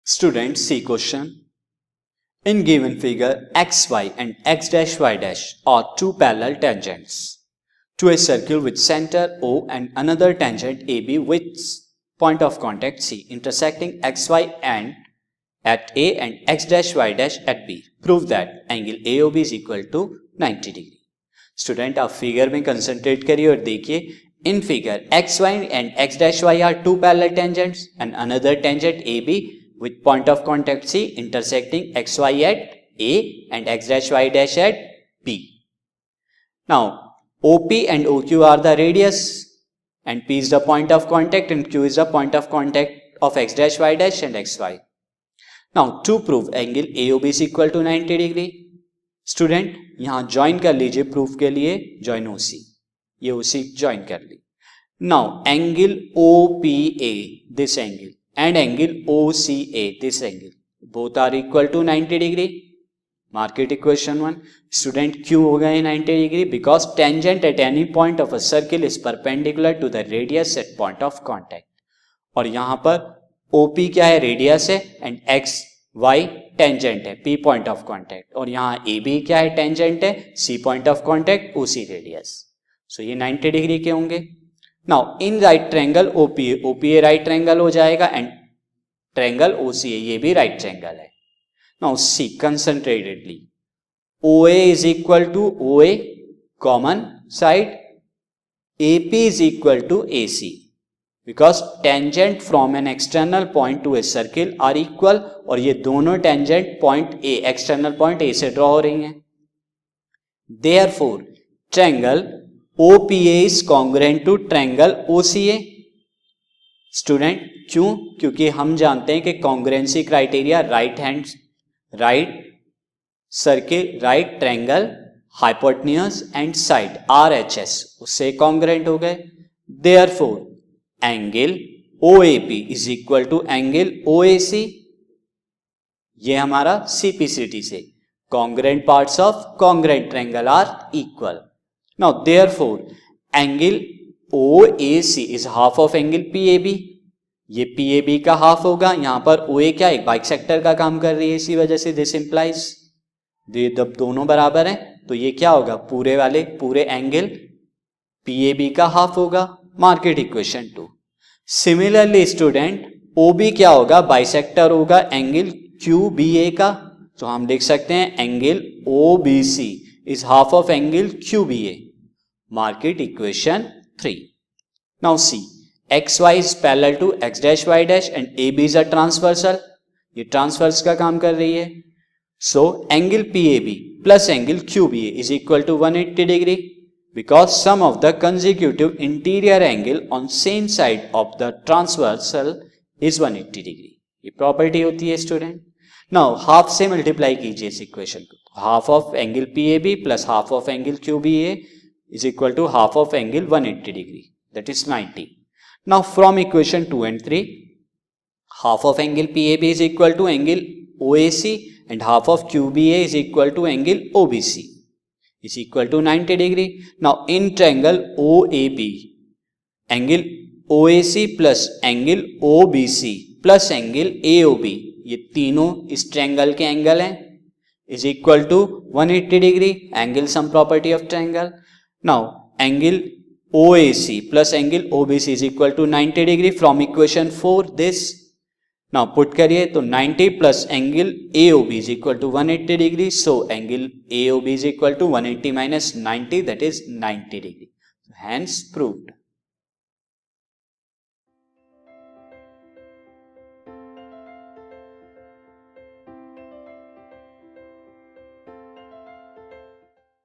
Students, see question. In given figure, xy and x dash y dash are two parallel tangents to a circle with center O and another tangent AB with point of contact C intersecting xy and at A and x dash y dash at B. Prove that angle AOB is equal to 90 degree. Student, आप figure में concentrate करिए और देखिए in figure xy and x dash y are two parallel tangents and another tangent AB with point of contact C intersecting xy at A and x dash y dash at B. Now OP and OQ are the radius and P is the point of contact and Q is the point of contact of x dash y dash and xy. Now to prove angle AOB is equal to 90 degree. Student यहां join कर लीजिए proof के लिए join OC, ये OC join कर ली. Now angle OPA this angle and angle OCA this angle both are equal to 90 degree. Mark it equation 1. Student, क्यों हो गए 90 degree? Because tangent at any point of a circle is perpendicular to the radius at point of contact. और यहाँ पर OP क्या है? Radius है and XY tangent है P पॉइंट ऑफ कॉन्टैक्ट और यहाँ AB क्या है? टेंजेंट है C point of contact OC radius. So ये 90 डिग्री के होंगे. Now in right triangle OPA right triangle हो जाएगा एंड ट्रायंगल OCA ये भी राइट ट्रायंगल है. Now see concentratedly OA is equal to OA common side, AP is equal to AC because tangent from an external point to A circle are equal और ये दोनों tangent point A external point A से draw हो रही हैं. Therefore triangle OPA is congruent to triangle OCA. Student, क्यों? क्योंकि हम जानते हैं कि congruency criteria right circle, right triangle, hypotenuse and side RHS उससे कॉन्ग्रुएंट हो गए. Therefore angle OAP is equal to angle OAC. ये हमारा CPCT से congruent parts of congruent triangle are equal. Now therefore angle OAC is half of angle PAB. ये PAB का half होगा. यहां पर OA क्या एक बाइसेक्टर का काम कर रही है, इसी वजह से दिस इंप्लाइज जब दोनों बराबर हैं तो ये क्या होगा? पूरे एंगल PAB का हाफ होगा. Market equation 2. Similarly student OB क्या होगा? बाइसेक्टर होगा एंगल QBA का. तो हम लिख सकते हैं angle OBC is half of angle QBA. Mark it equation 3. Now see, XY is parallel to X dash Y dash and AB is a transversal. ये transverse का काम कर रही है. So angle PAB plus angle QBA is equal to 180 degree because sum of the consecutive interior angle on same side of the transversal is 180 degree. ये property होती है student. Now half से multiply कीजिए इस equation को. Half of angle PAB plus half of angle QBA is equal to half of angle 180 degree, that is 90. Now from equation 2 and 3, half of angle PAB is equal to angle OAC and half of QBA is equal to angle OBC is equal to 90 degree. Now in triangle OAB, angle OAC plus angle OBC plus angle AOB, ये तीनों इस triangle के angle हैं, is equal to 180 degree. Angle sum property of triangle. Now angle OAC plus angle OBC is equal to 90 degree from equation 4 this. Now put करिए तो 90 plus angle AOB is equal to 180 degree. So angle AOB is equal to 180 minus 90, that is 90 degree. Hence proved.